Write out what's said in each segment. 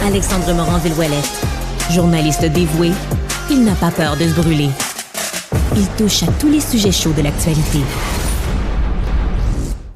Alexandre Morin-Villouellette. Journaliste dévoué, il n'a pas peur de se brûler. Il touche à tous les sujets chauds de l'actualité.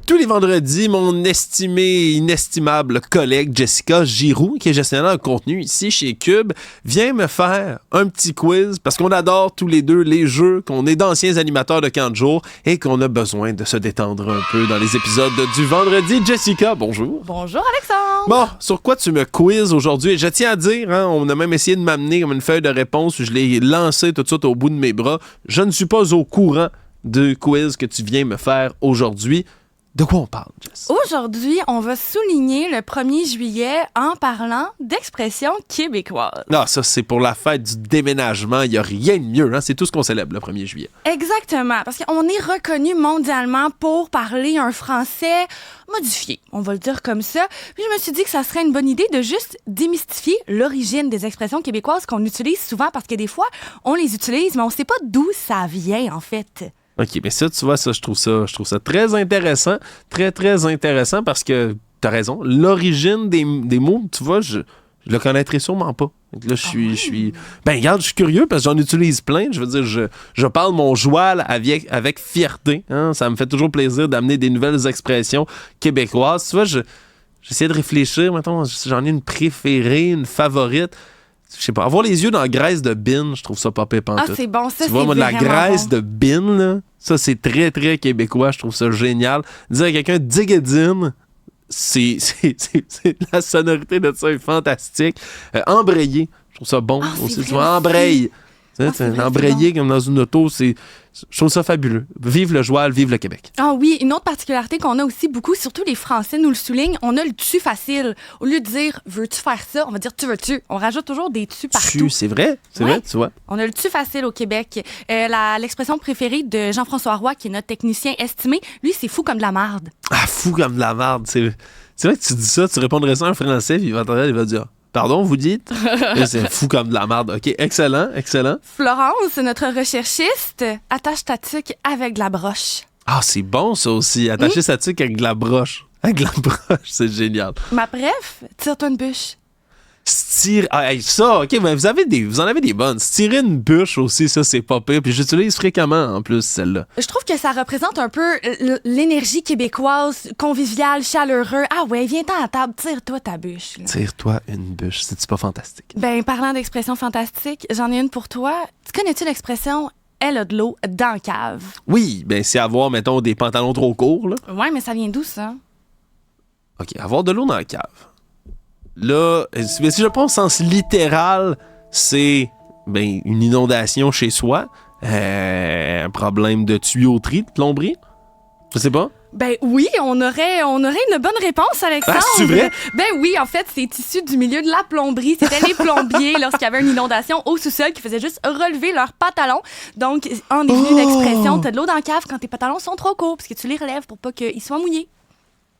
Tous les vendredis, mon estimé et inestimable collègue Jessica Giroux, qui est gestionnaire de contenu ici chez Cube, vient me faire un petit quiz parce qu'on adore tous les deux les jeux, qu'on est d'anciens animateurs de camp de jour et qu'on a besoin de se détendre un peu dans les épisodes du vendredi. Jessica, bonjour. Bonjour Alexandre. Bon, sur quoi tu me quizzes aujourd'hui? Et je tiens à dire, on a même essayé de m'amener comme une feuille de réponse, je l'ai lancée tout de suite au bout de mes bras. Je ne suis pas au courant du quiz que tu viens me faire aujourd'hui. De quoi on parle, Jess? Aujourd'hui, on va souligner le 1er juillet en parlant d'expressions québécoises. Ah, ça, c'est pour la fête du déménagement. Il n'y a rien de mieux, hein? C'est tout ce qu'on célèbre le 1er juillet. Exactement, parce qu'on est reconnu mondialement pour parler un français modifié, on va le dire comme ça. Puis je me suis dit que ça serait une bonne idée de juste démystifier l'origine des expressions québécoises qu'on utilise souvent, parce que des fois, on les utilise, mais on ne sait pas d'où ça vient, en fait. OK, mais ça, tu vois, je trouve ça très intéressant, très, très intéressant parce que t'as raison. L'origine des mots, tu vois, je le connaîtrais sûrement pas. Donc là, je suis... Ben, regarde, je suis curieux parce que j'en utilise plein. Je veux dire, je parle mon joual avec fierté. Hein? Ça me fait toujours plaisir d'amener des nouvelles expressions québécoises. Tu vois, j'essaie de réfléchir. Mettons, j'en ai une préférée, une favorite. Je sais pas, avoir les yeux dans la graisse de bin, je trouve ça pas pépant. Ah, c'est bon, ça, tu vois, moi, de la graisse bon. de bin, là, ça, c'est très, très québécois. Je trouve ça génial. Dire à quelqu'un digadine, c'est la sonorité de ça est fantastique. Embrayer, je trouve ça bon aussi. Tu vois, embraye. Embrayer comme dans une auto, je trouve ça fabuleux. Vive le joual, vive le Québec. Ah oui, une autre particularité qu'on a aussi beaucoup, surtout les Français nous le soulignent, on a le tu facile. Au lieu de dire veux-tu faire ça, on va dire tu veux-tu. On rajoute toujours des tu partout. Tu, c'est vrai, tu vois. On a le tu facile au Québec. L'expression préférée de Jean-François Roy, qui est notre technicien estimé, lui, c'est fou comme de la marde. Ah, fou comme de la marde. C'est vrai que tu dis ça, tu répondrais ça en français, puis il va dire pardon, vous dites? C'est fou comme de la merde. OK, excellent. Florence, notre recherchiste, attache ta tuque avec de la broche. Ah, c'est bon ça aussi. Attacher sa tuque avec de la broche. Avec de la broche, c'est génial. Ma bref, tire-toi une bûche. Ça, OK, ben vous en avez des bonnes. Se tirer une bûche aussi, ça, c'est pas pire. Puis j'utilise fréquemment, en plus, celle-là. Je trouve que ça représente un peu l'énergie québécoise, conviviale, chaleureux. Ah ouais, viens-t'en à la table, tire-toi ta bûche. Là. Tire-toi une bûche. C'est-tu pas fantastique? Ben, parlant d'expressions fantastiques, j'en ai une pour toi. Tu connais-tu l'expression « elle a de l'eau dans la cave » ? Oui, ben c'est avoir, mettons, des pantalons trop courts, là. Ouais, mais ça vient d'où, ça? OK, avoir de l'eau dans la cave. Là, si je pense au sens littéral, c'est une inondation chez soi, un problème de tuyauterie, de plomberie. Je sais pas. Ben oui, on aurait une bonne réponse, Alexandre. Ah, c'est vrai? Ben oui, en fait, c'est issu du milieu de la plomberie. C'était les plombiers, lorsqu'il y avait une inondation au sous-sol, qui faisaient juste relever leurs pantalons. Donc, en est venue l'expression « t'as de l'eau dans la cave quand tes pantalons sont trop courts », parce que tu les relèves pour pas qu'ils soient mouillés.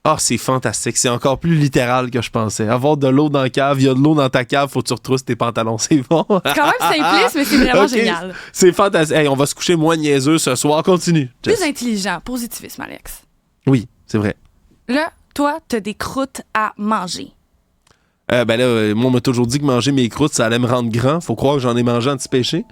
Ah, c'est fantastique. C'est encore plus littéral que je pensais. Avoir de l'eau dans la cave, il y a de l'eau dans ta cave, faut que tu retrousses tes pantalons. C'est bon. C'est quand même simpliste, mais c'est vraiment génial. C'est fantastique. Hey, on va se coucher moins niaiseux ce soir. Continue. Plus intelligent. Positivisme, Alex. Oui, c'est vrai. Là, toi, t'as des croûtes à manger. Moi, on m'a toujours dit que manger mes croûtes, ça allait me rendre grand. Faut croire que j'en ai mangé un petit péché.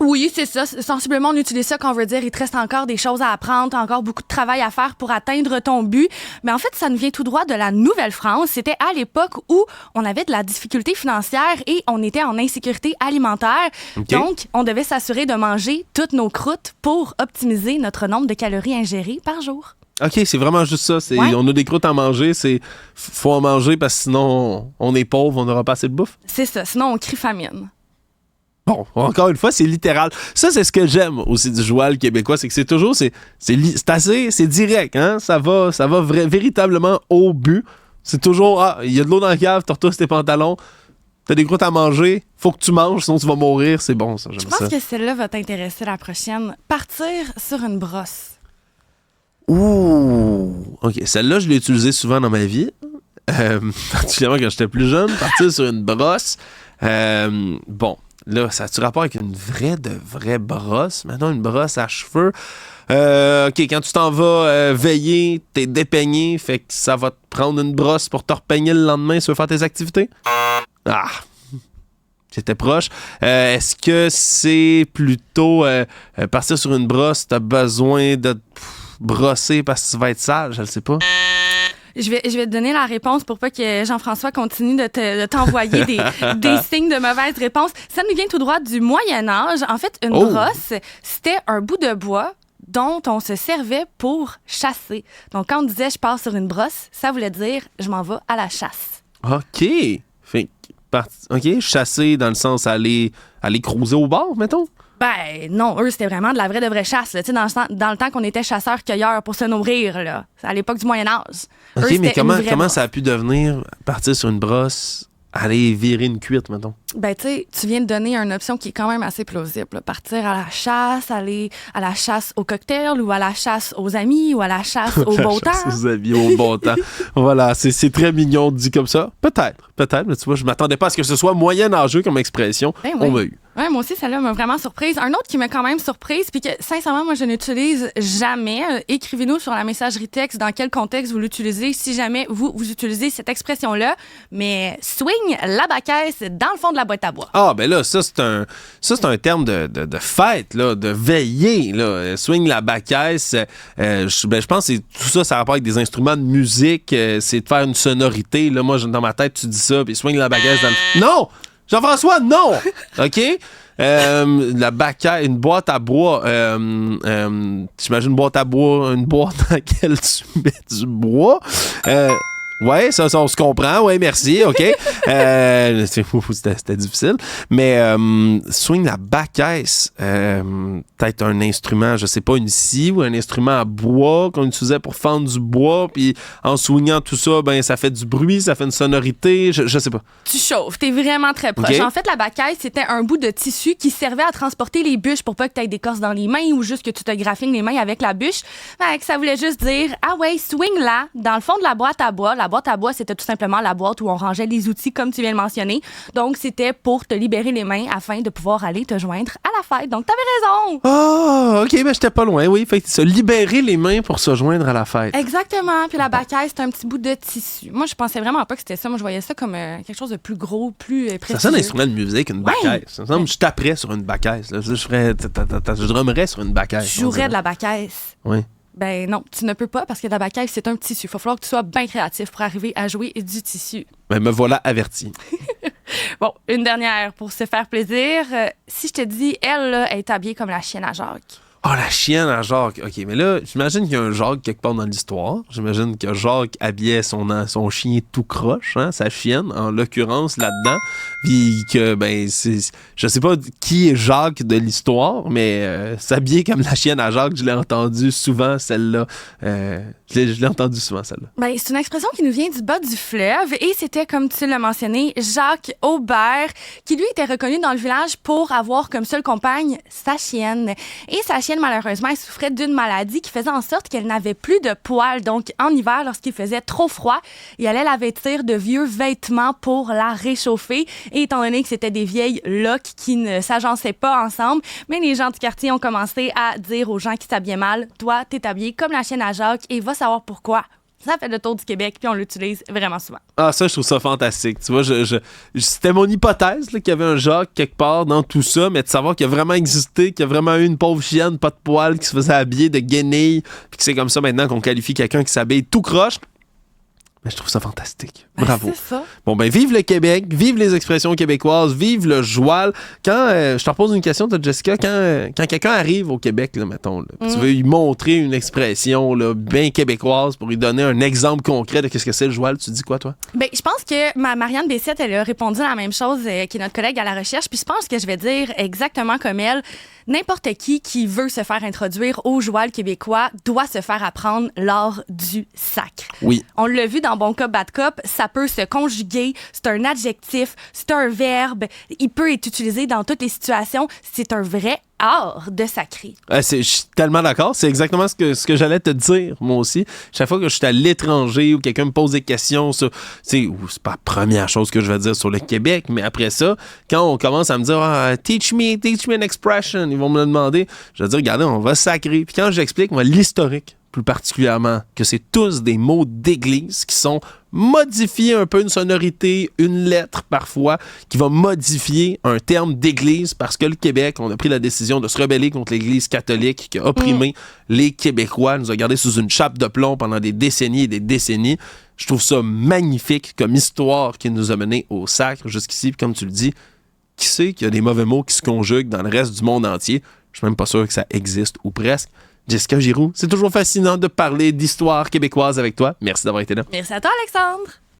Oui, c'est ça. Sensiblement, on utilise ça quand on veut dire il te reste encore des choses à apprendre, t'as encore beaucoup de travail à faire pour atteindre ton but. Mais en fait, ça nous vient tout droit de la Nouvelle-France. C'était à l'époque où on avait de la difficulté financière et on était en insécurité alimentaire. Okay. Donc, on devait s'assurer de manger toutes nos croûtes pour optimiser notre nombre de calories ingérées par jour. OK, c'est vraiment juste ça. Ouais. On a des croûtes à manger, faut en manger parce que sinon, on est pauvre, on n'aura pas assez de bouffe. C'est ça, sinon on crie famine. Bon, encore une fois, c'est littéral. Ça, c'est ce que j'aime aussi du joual québécois, c'est que c'est toujours, c'est direct, hein? Ça va véritablement au but. C'est toujours, il y a de l'eau dans la cave, t'as retournes tes pantalons, t'as des croûtes à manger, faut que tu manges, sinon tu vas mourir. C'est bon, ça, j'aime ça. Je pense que celle-là va t'intéresser la prochaine. Partir sur une brosse. Ouh! OK, celle-là, je l'ai utilisée souvent dans ma vie. Particulièrement quand j'étais plus jeune. Partir sur une brosse. Bon, là, ça a-tu rapport avec une vraie brosse? Maintenant, une brosse à cheveux. OK, quand tu t'en vas veiller, t'es dépeigné, fait que ça va te prendre une brosse pour te repeigner le lendemain si tu veux faire tes activités? Ah! J'étais proche. Est-ce que c'est plutôt partir sur une brosse, t'as besoin de te brosser parce que tu vas être sale? Je le sais pas. Je vais te donner la réponse pour pas que Jean-François continue de t'envoyer des signes de mauvaise réponse. Ça nous vient tout droit du Moyen-Âge. En fait, une brosse, c'était un bout de bois dont on se servait pour chasser. Donc, quand on disait « je pars sur une brosse », ça voulait dire « je m'en vais à la chasse ». OK. OK, chasser dans le sens aller cruiser au bord, mettons? Ben non, eux, c'était vraiment de la vraie de vraie chasse. Là. Dans le temps qu'on était chasseurs-cueilleurs pour se nourrir, là. À l'époque du Moyen-Âge. OK, mais comment ça a pu devenir partir sur une brosse, aller virer une cuite, mettons? Ben, tu viens de donner une option qui est quand même assez plausible. Là. Partir à la chasse, aller à la chasse au cocktail ou à la chasse aux amis ou à la chasse au beau temps. Chasse aux amis au bon temps. Voilà, c'est très mignon dit comme ça. Peut-être, mais tu vois, je m'attendais pas à ce que ce soit moyen-âgeux comme expression. Ben, on m'a eu. Ouais, moi aussi, celle-là m'a vraiment surprise. Un autre qui m'a quand même surprise, puis que, sincèrement, moi, je n'utilise jamais. Écrivez-nous sur la messagerie texte dans quel contexte vous l'utilisez, si jamais vous utilisez cette expression-là. Mais swing la baquesse dans le fond de la boîte à bois. Ah, ben là, ça, c'est un terme de fête, là, de veillée, là. Swing la baquesse. Je pense que tout ça, ça a rapport avec des instruments de musique. C'est de faire une sonorité. Là, moi, dans ma tête, tu dis ça, puis swing la baquesse dans le... Non! Jean-François, non! OK? La baquette, une boîte à bois. J'imagine une boîte à bois, une boîte dans laquelle tu mets du bois. Ouais, ça, on se comprend. Ouais, merci. OK. C'était difficile. Mais swing la baquesse, peut-être un instrument, je sais pas, une scie ou un instrument à bois qu'on utilisait pour fendre du bois. Puis en swingant tout ça, ben ça fait du bruit, ça fait une sonorité. Je sais pas. Tu chauffes. T'es vraiment très proche. Okay. En fait, la baquesse, c'était un bout de tissu qui servait à transporter les bûches pour pas que t'aies d'écorce dans les mains ou juste que tu te graffines les mains avec la bûche. Fait que ça voulait juste dire, ah ouais, swing là, dans le fond de la boîte à bois. La boîte à bois, c'était tout simplement la boîte où on rangeait les outils, comme tu viens de mentionner. Donc, c'était pour te libérer les mains afin de pouvoir aller te joindre à la fête. Donc, t'avais raison! Ah, OK, ben j'étais pas loin, oui. Fait que se libérer les mains pour se joindre à la fête. Exactement. Puis la baquette, c'est un petit bout de tissu. Moi, je pensais vraiment pas que c'était ça. Moi, je voyais ça comme quelque chose de plus gros, plus précieux. Ça sonne un instrument de musique, une baquette. Ça me semble que je taperais sur une baquette. Je drummerais sur une baquette. Je jouerais de la baquette. Oui. Ben non, tu ne peux pas parce que la baquette, c'est un tissu. Il va falloir que tu sois bien créatif pour arriver à jouer du tissu. Ben me voilà averti. Bon, une dernière pour se faire plaisir. Si je te dis, elle là, est habillée comme la chienne à Jacques. Ah, la chienne à Jacques. OK, mais là, j'imagine qu'il y a un Jacques quelque part dans l'histoire. J'imagine que Jacques habillait son chien tout croche, hein, sa chienne, en l'occurrence, là-dedans. Puis que, ben, je sais pas qui est Jacques de l'histoire, mais s'habiller comme la chienne à Jacques, je l'ai entendu souvent, celle-là. Je l'ai entendu souvent, celle-là. Ben, c'est une expression qui nous vient du bas du fleuve et c'était, comme tu l'as mentionné, Jacques Aubert, qui lui était reconnu dans le village pour avoir comme seule compagne sa chienne. Et sa chienne, malheureusement, elle souffrait d'une maladie qui faisait en sorte qu'elle n'avait plus de poils. Donc, en hiver, lorsqu'il faisait trop froid, il allait la vêtir de vieux vêtements pour la réchauffer. Et étant donné que c'était des vieilles loques qui ne s'agençaient pas ensemble, mais les gens du quartier ont commencé à dire aux gens qui s'habillaient mal, toi, t'es habillé comme la chienne à Jacques et va savoir pourquoi. Ça fait le tour du Québec, puis on l'utilise vraiment souvent. Ah, ça, je trouve ça fantastique. Tu vois, c'était mon hypothèse là, qu'il y avait un Jacques quelque part dans tout ça, mais de savoir qu'il a vraiment existé, qu'il y a vraiment eu une pauvre chienne, pas de poils, qui se faisait habiller de guenilles, puis que c'est comme ça maintenant qu'on qualifie quelqu'un qui s'habille tout croche. Mais je trouve ça fantastique. Bravo. C'est ça. Bon, ben, vive le Québec, vive les expressions québécoises, vive le joual. Quand, je te repose une question, toi, Jessica, quand quelqu'un arrive au Québec, là, mettons, là, tu veux lui montrer une expression là, bien québécoise pour lui donner un exemple concret de qu'est-ce que c'est le joual, tu dis quoi, toi? Ben, je pense que Marianne Bessette, elle a répondu à la même chose qui est notre collègue à la recherche, puis je pense que je vais dire exactement comme elle. N'importe qui veut se faire introduire au joual québécois doit se faire apprendre l'art du sacre. Oui. On l'a vu dans Bon Cop, Bad Cop, ça peut se conjuguer, c'est un adjectif, c'est un verbe, il peut être utilisé dans toutes les situations, c'est un vrai art de sacrer. Je suis tellement d'accord. C'est exactement ce que j'allais te dire, moi aussi. Chaque fois que je suis à l'étranger ou quelqu'un me pose des questions sur... c'est pas la première chose que je vais dire sur le Québec, mais après ça, quand on commence à me dire teach me an expression, ils vont me le demander, je vais dire, regardez, on va sacrer. Puis quand j'explique, moi, l'historique, plus particulièrement, que c'est tous des mots d'église qui sont modifier un peu une sonorité, une lettre parfois, qui va modifier un terme d'église parce que le Québec, on a pris la décision de se rebeller contre l'Église catholique qui a opprimé les Québécois, nous a gardés sous une chape de plomb pendant des décennies et des décennies. Je trouve ça magnifique comme histoire qui nous a menés au sacre jusqu'ici. Puis comme tu le dis, qui sait qu'il y a des mauvais mots qui se conjuguent dans le reste du monde entier? Je suis même pas sûr que ça existe ou presque. Jessica Giroux, c'est toujours fascinant de parler d'histoire québécoise avec toi. Merci d'avoir été là. Merci à toi, Alexandre.